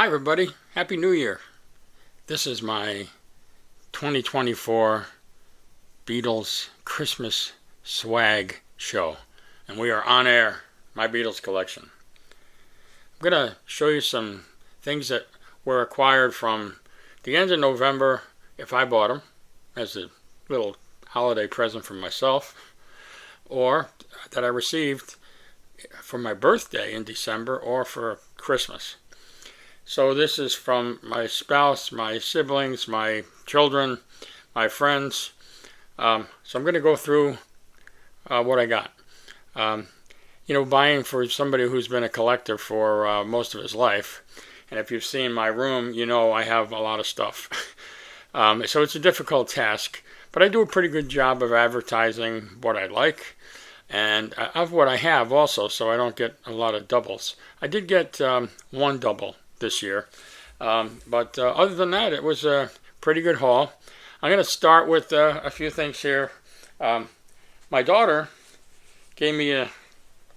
Hi everybody, Happy New Year. This is my 2024 Beatles Christmas swag show, and we are on air, My Beatles Collection. I'm going to show you some things that were acquired from the end of November, if I bought them, as a little holiday present for myself, or that I received for my birthday in December or for Christmas. So this is from my spouse, my siblings, my children, my friends. So I'm going to go through what I got. Buying for somebody who's been a collector for most of his life. And if you've seen my room, you know I have a lot of stuff. So it's a difficult task. But I do a pretty good job of advertising what I like and of what I have also, so I don't get a lot of doubles. I did get one double this year. But other than that, it was a pretty good haul. I'm going to start with a few things here. My daughter gave me a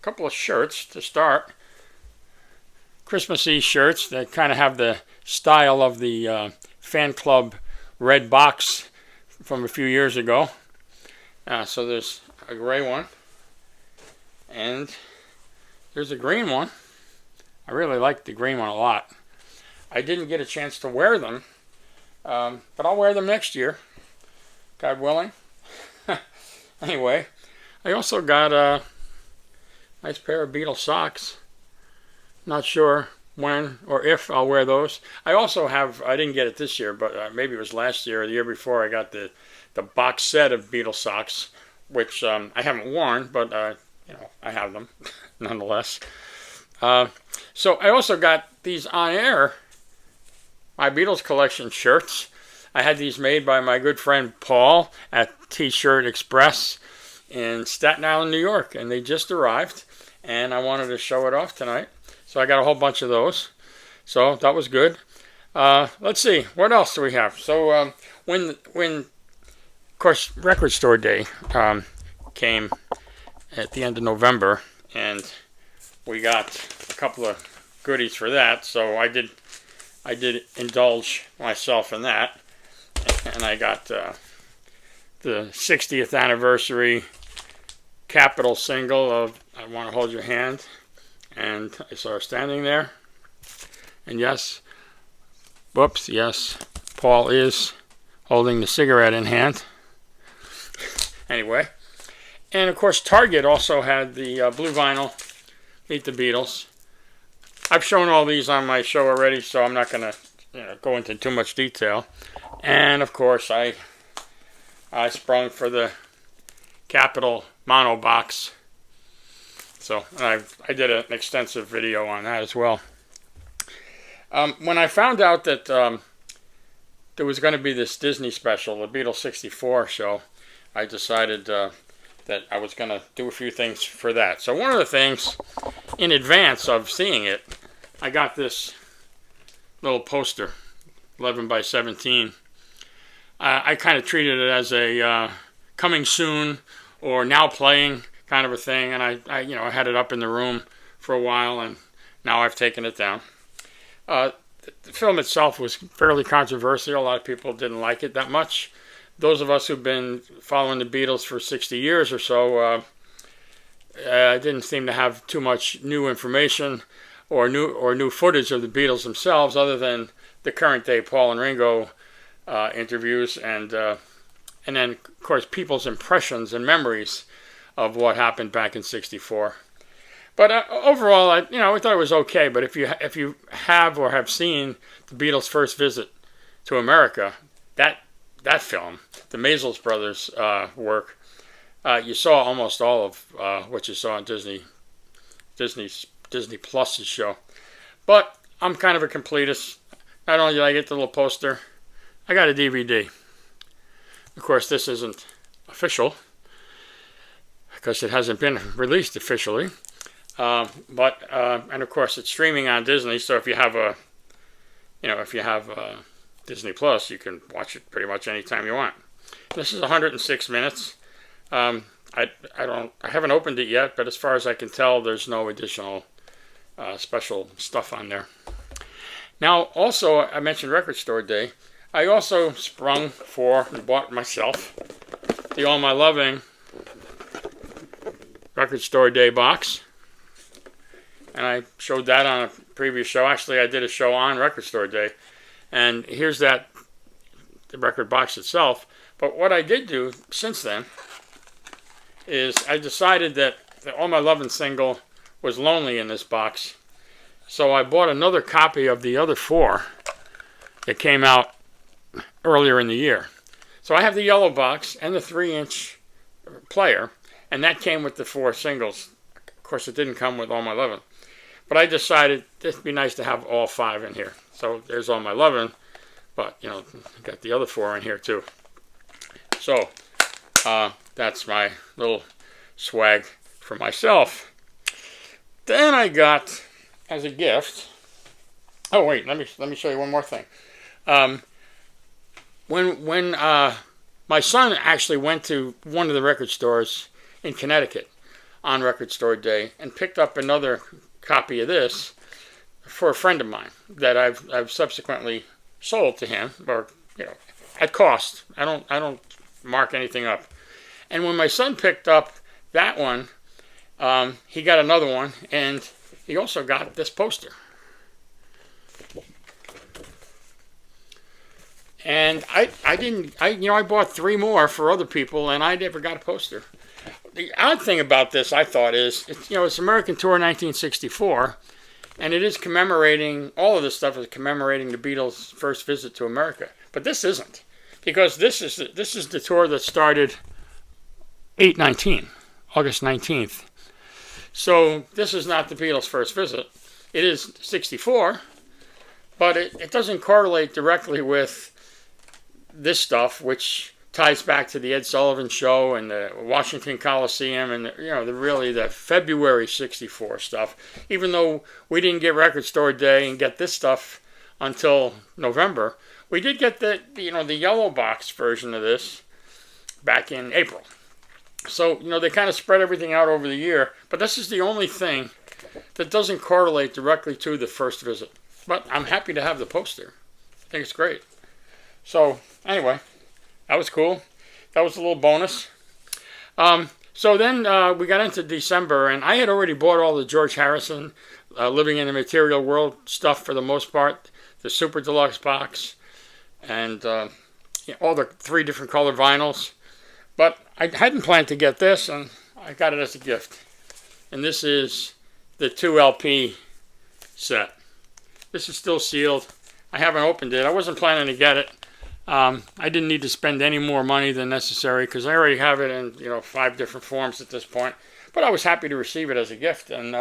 couple of shirts to start. Christmassy shirts that kind of have the style of the fan club red box from a few years ago. So there's a gray one. And there's a green one. I really like the green one a lot. I didn't get a chance to wear them, but I'll wear them next year, God willing. Anyway, I also got a nice pair of Beatles socks. Not sure when or if I'll wear those. I also have, I didn't get it this year, but maybe it was last year or the year before, I got the box set of Beatles socks, which I haven't worn, but I have them nonetheless. So I also got these on air My Beatles Collection shirts. I had these made by my good friend Paul at T-Shirt Express in Staten Island, New York, and they just arrived, and I wanted to show it off tonight. So I got a whole bunch of those. So that was good. Let's see, what else do we have? So when of course, Record Store Day came at the end of November, and we got a couple of goodies for that. So I did indulge myself in that, and I got the 60th anniversary Capitol single of "I Want to Hold Your Hand," and I saw her standing there. And yes, Paul is holding the cigarette in hand. Anyway. And of course, Target also had the blue vinyl, Meet the Beatles. I've shown all these on my show already, so I'm not going to go into too much detail. And of course, I sprung for the Capitol mono box. So I did an extensive video on that as well. When I found out that there was going to be this Disney special, the Beatles 64 show, I decided that I was going to do a few things for that. So one of the things, in advance of seeing it, I got this little poster, 11 by 17. I kind of treated it as a coming soon or now playing kind of a thing, and I had it up in the room for a while, and now I've taken it down. The film itself was fairly controversial. A lot of people didn't like it that much. Those of us who've been following the Beatles for 60 years or so didn't seem to have too much new information or new footage of the Beatles themselves, other than the current day Paul and Ringo interviews, and then of course people's impressions and memories of what happened back in '64. But overall, I thought it was okay. But if you have or have seen the Beatles' first visit to America, that film, the Maysles Brothers work, you saw almost all of what you saw on Disney Plus's show. But I'm kind of a completist. Not only did I get the little poster, I got a DVD. Of course, this isn't official because it hasn't been released officially. But of course, it's streaming on Disney. So if you have Disney Plus, you can watch it pretty much anytime you want. This is 106 minutes. I haven't opened it yet, but as far as I can tell, there's no additional special stuff on there. Now, also, I mentioned Record Store Day. I also sprung for and bought myself the All My Loving Record Store Day box. And I showed that on a previous show. Actually, I did a show on Record Store Day. And here's the record box itself. But what I did do since then is I decided that the All My Lovin' single was lonely in this box. So I bought another copy of the other 4 that came out earlier in the year. So I have the yellow box and the 3-inch player, and that came with the 4 singles. Of course, it didn't come with All My Lovin'. But I decided it'd be nice to have all 5 in here. So there's All My Lovin', but, I got the other 4 in here too. So that's my little swag for myself. Then I got, as a gift, oh wait, let me show you one more thing. When my son actually went to one of the record stores in Connecticut on Record Store Day and picked up another copy of this for a friend of mine that I've subsequently sold to him, or at cost. I don't mark anything up. And when my son picked up that one, he got another one, and he also got this poster. And I bought 3 more for other people, and I never got a poster. The odd thing about this, I thought, is it's American Tour 1964, and it is commemorating, all of this stuff is commemorating the Beatles' first visit to America. But this isn't, because this is the tour that started 8/19, August 19th. So this is not the Beatles' first visit. It is 64, but it doesn't correlate directly with this stuff, which ties back to the Ed Sullivan Show and the Washington Coliseum and the February '64 stuff. Even though we didn't get Record Store Day and get this stuff until November, we did get the yellow box version of this back in April. So they kind of spread everything out over the year, but this is the only thing that doesn't correlate directly to the first visit. But I'm happy to have the poster. I think it's great. So anyway, that was cool. That was a little bonus. So then we got into December, and I had already bought all the George Harrison Living in the Material World stuff for the most part, the Super Deluxe box, and all the 3 different color vinyls. But I hadn't planned to get this, and I got it as a gift. And this is the 2 LP set. This is still sealed. I haven't opened it. I wasn't planning to get it. I didn't need to spend any more money than necessary because I already have it in 5 different forms at this point. But I was happy to receive it as a gift, and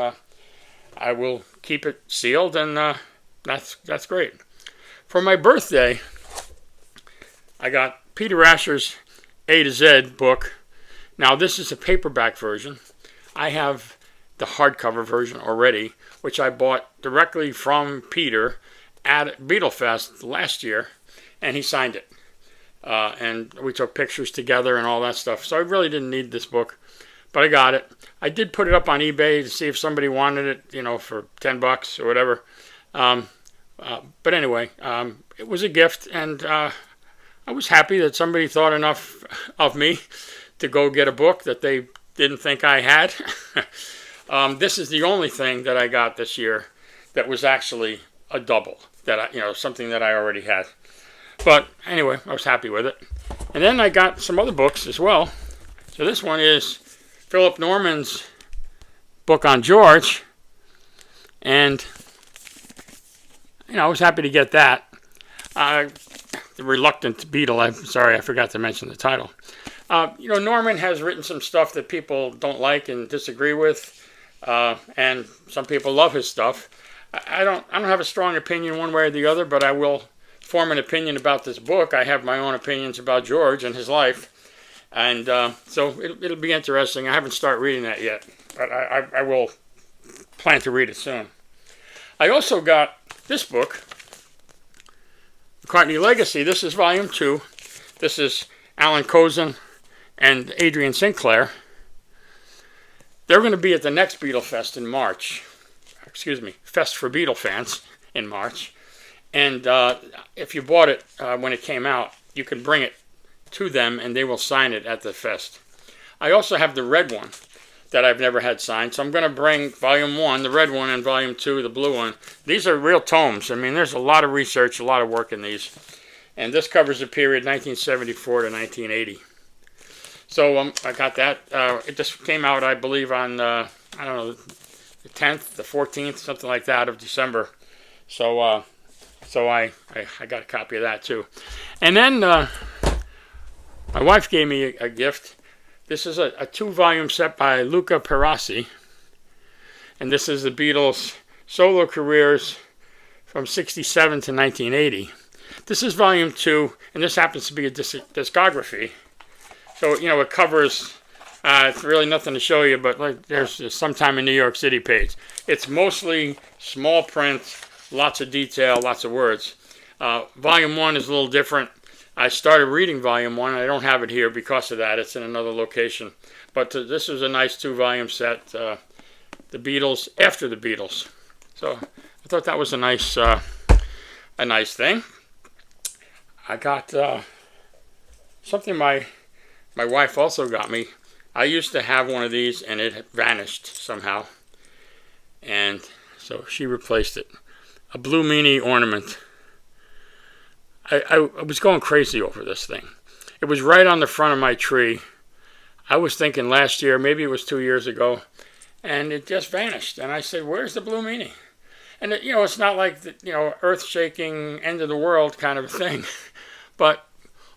I will keep it sealed, and that's great. For my birthday, I got Peter Asher's A to Z book. Now this is a paperback version. I have the hardcover version already, which I bought directly from Peter at Beatlefest last year, and he signed it. And we took pictures together and all that stuff. So I really didn't need this book, but I got it. I did put it up on eBay to see if somebody wanted it, for $10 or whatever. But anyway, it was a gift, and I was happy that somebody thought enough of me to go get a book that they didn't think I had. This is the only thing that I got this year that was actually a double, that something that I already had. But anyway, I was happy with it. And then I got some other books as well. So this one is Philip Norman's book on George, and I was happy to get that. The Reluctant Beatle. I'm sorry, I forgot to mention the title. Norman has written some stuff that people don't like and disagree with, and some people love his stuff. I don't have a strong opinion one way or the other, but I will form an opinion about this book. I have my own opinions about George and his life, and so it'll be interesting. I haven't started reading that yet, but I will plan to read it soon. I also got this book, McCartney Legacy. This is volume 2. This is Alan Kozin and Adrian Sinclair. They're going to be at the next Beatle Fest in March. Fest for Beatle fans in March. And if you bought it when it came out, you can bring it to them and they will sign it at the fest. I also have the red one that I've never had signed. So I'm going to bring Volume 1, the red one, and Volume 2, the blue one. These are real tomes. I mean, there's a lot of research, a lot of work in these. And this covers the period 1974 to 1980. So I got that. It just came out, I believe, on, I don't know, the 10th, the 14th, something like that of December. So I got a copy of that too. And then my wife gave me a gift. This is a 2-volume set by Luca Perassi. And this is the Beatles' solo careers from 67 to 1980. This is Volume 2, and this happens to be a discography. So, you know, it covers, it's really nothing to show you, but like there's Sometime in New York City page. It's mostly small print, lots of detail, lots of words. Volume 1 is a little different. I started reading Volume 1. I don't have it here because of that. It's in another location. But this is a nice 2-volume set, The Beatles After the Beatles. So I thought that was a nice thing. I got something my wife also got me. I used to have one of these and it had vanished somehow. And so she replaced it. A Blue Meanie ornament. I was going crazy over this thing. It was right on the front of my tree. I was thinking last year, maybe it was 2 years ago, and it just vanished. And I said, where's the Blue Meanie? And, it's not like, the, earth-shaking, end-of-the-world kind of thing. But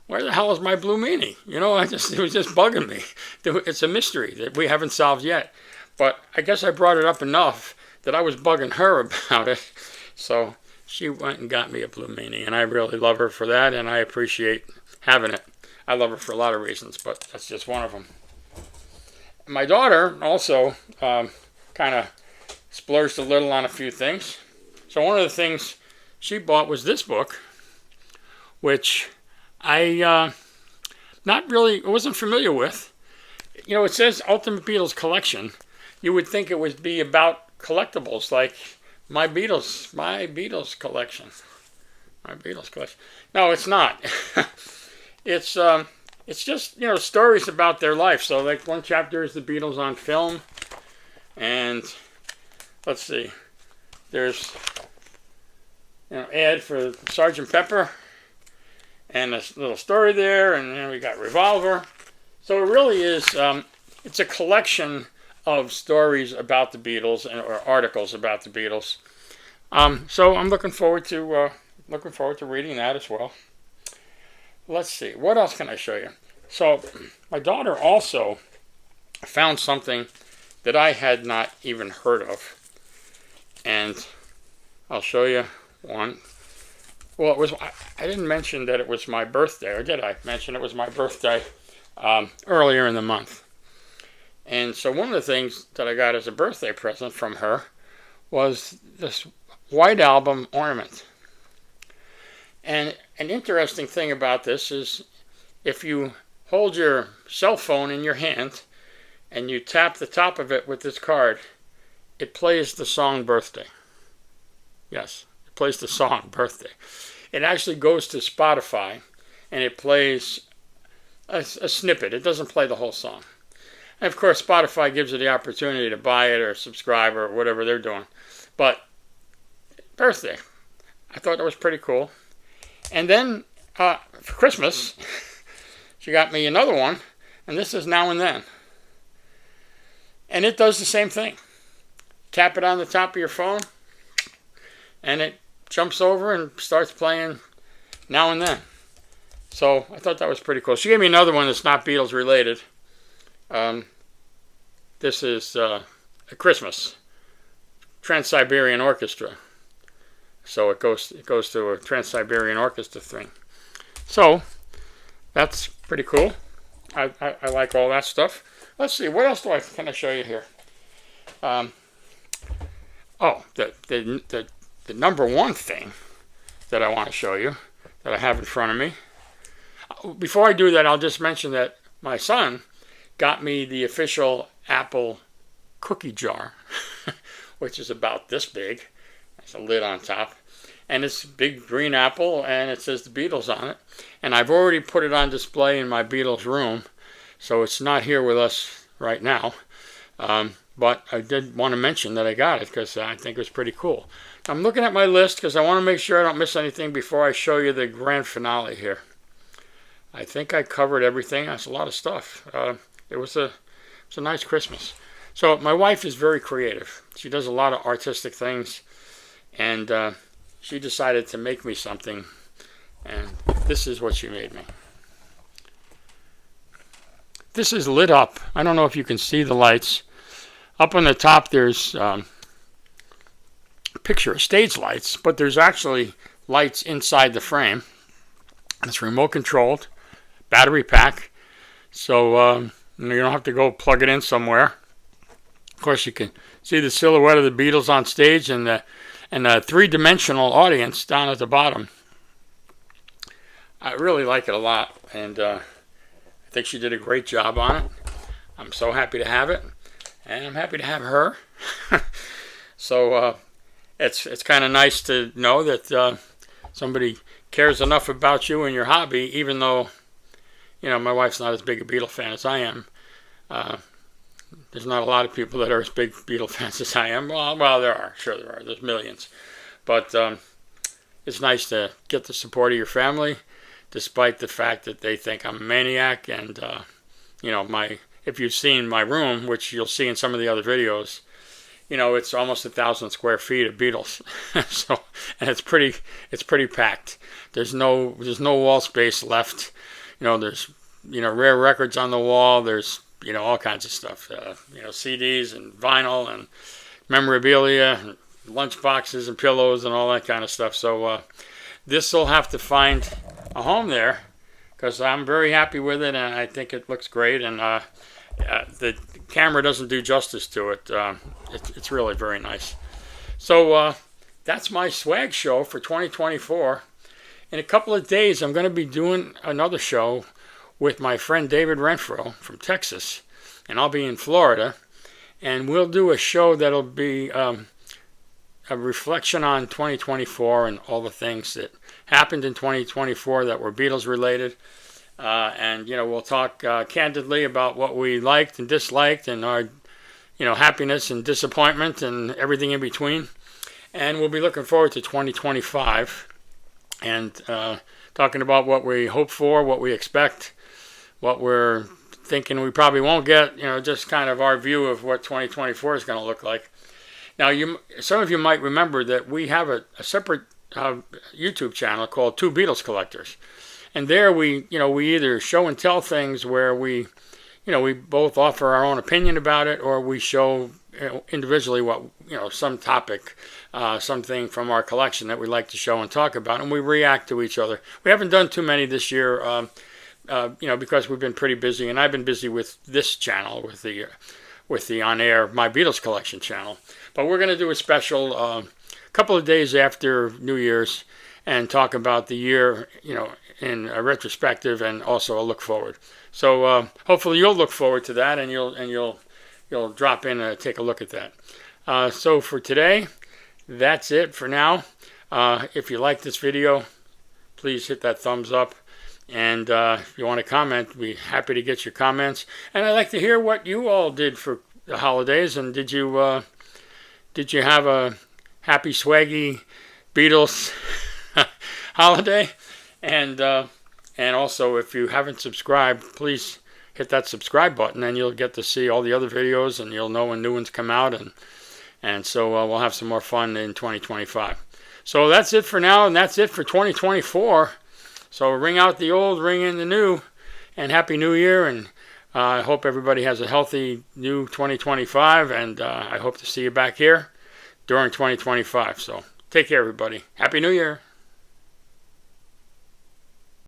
where the hell is my Blue Meanie? It was just bugging me. It's a mystery that we haven't solved yet. But I guess I brought it up enough that I was bugging her about it. So she went and got me a Blue Meanie, and I really love her for that, and I appreciate having it. I love her for a lot of reasons, but that's just one of them. My daughter also kind of splurged a little on a few things. So one of the things she bought was this book, which I wasn't familiar with. It says Ultimate Beatles Collection. You would think it would be about collectibles like My Beatles Collection. My Beatles Collection. No, it's not. It's just, stories about their life. So like one chapter is the Beatles on film. And let's see. There's ad for Sgt. Pepper. And a little story there. And then we got Revolver. So it really is, it's a collection of stories about the Beatles or articles about the Beatles. So I'm looking forward to reading that as well. Let's see, what else can I show you? So my daughter also found something that I had not even heard of, and I'll show you one. Well, I didn't mention that it was my birthday, or did I mention it was my birthday earlier in the month? And so one of the things that I got as a birthday present from her was this White Album ornament. And an interesting thing about this is if you hold your cell phone in your hand and you tap the top of it with this card, it plays the song Birthday. Yes, it plays the song Birthday. It actually goes to Spotify and it plays a snippet. It doesn't play the whole song. And of course, Spotify gives you the opportunity to buy it or subscribe or whatever they're doing. But Birthday, I thought that was pretty cool. And then for Christmas, she got me another one, and this is Now and Then. And it does the same thing. Tap it on the top of your phone, and it jumps over and starts playing Now and Then. So I thought that was pretty cool. She gave me another one that's not Beatles related. This is a Christmas Trans-Siberian Orchestra. So it goes to a Trans-Siberian Orchestra thing. So that's pretty cool. I like all that stuff. Let's see, what else can I show you here? The number one thing that I want to show you that I have in front of me. Before I do that, I'll just mention that my son got me the official Apple cookie jar, which is about this big. There's a lid on top. and it's a big green apple, and it says the Beatles on it. And I've already put it on display in my Beatles room, so it's not here with us right now. But I did want to mention that I got it because I think it was pretty cool. I'm looking at my list because I want to make sure I don't miss anything before I show you the grand finale here. I think I covered everything. That's a lot of stuff. It was a nice Christmas. So my wife is very creative. She does a lot of artistic things, and she decided to make me something, and this is what she made me. This is lit up. I don't know if you can see the lights. Up on the top there's a picture of stage lights, but there's actually lights inside the frame. It's remote controlled, battery pack, so you don't have to go plug it in somewhere. Of course, you can see the silhouette of the Beatles on stage and the three-dimensional audience down at the bottom. I really like it a lot, and I think she did a great job on it. I'm so happy to have it, and I'm happy to have her. So it's kind of nice to know that somebody cares enough about you and your hobby, even though, you know, my wife's not as big a Beatle fan as I am. There's not a lot of people that are as big Beatle fans as I am. Well, there are. Sure there are. There's millions. But it's nice to get the support of your family, despite the fact that they think I'm a maniac. And, you know, if you've seen my room, which you'll see in some of the other videos, you know, it's almost 1,000 square feet of Beatles. So, and it's pretty packed. There's no wall space left. You know, there's, you know, rare records on the wall. There's, you know, all kinds of stuff. You know, CDs and vinyl and memorabilia, and lunch boxes and pillows and all that kind of stuff. So this will have to find a home there because I'm very happy with it, and I think it looks great. And the camera doesn't do justice to it. It's really very nice. So that's my swag show for 2024. In a couple of days, I'm going to be doing another show with my friend David Renfro from Texas, and I'll be in Florida, and we'll do a show that'll be a reflection on 2024 and all the things that happened in 2024 that were Beatles related. And, you know, we'll talk candidly about what we liked and disliked and our, you know, happiness and disappointment and everything in between. And we'll be looking forward to 2025 and talking about what we hope for, what we expect, what we're thinking we probably won't get, you know, just kind of our view of what 2024 is going to look like. Now, some of you might remember that we have a separate YouTube channel called Two Beatles Collectors. And there we either show and tell things where we both offer our own opinion about it, or we show, you know, individually what, you know, some topic, something from our collection that we like to show and talk about, and we react to each other. We haven't done too many this year, you know, because we've been pretty busy, and I've been busy with this channel, with the on-air My Beatles Collection channel. But we're going to do a special couple of days after New Year's and talk about the year, you know, in a retrospective and also a look forward. So hopefully you'll look forward to that, and you'll drop in and take a look at that. So for today, that's it for now. If you like this video, please hit that thumbs up. And if you want to comment, we'd be happy to get your comments. And I'd like to hear what you all did for the holidays. And did you have a happy, swaggy Beatles holiday? And also, if you haven't subscribed, please hit that subscribe button, and you'll get to see all the other videos, and you'll know when new ones come out. And so we'll have some more fun in 2025. So that's it for now, and that's it for 2024. So ring out the old, ring in the new, and Happy New Year, and I hope everybody has a healthy new 2025, and I hope to see you back here during 2025. So take care, everybody. Happy New Year.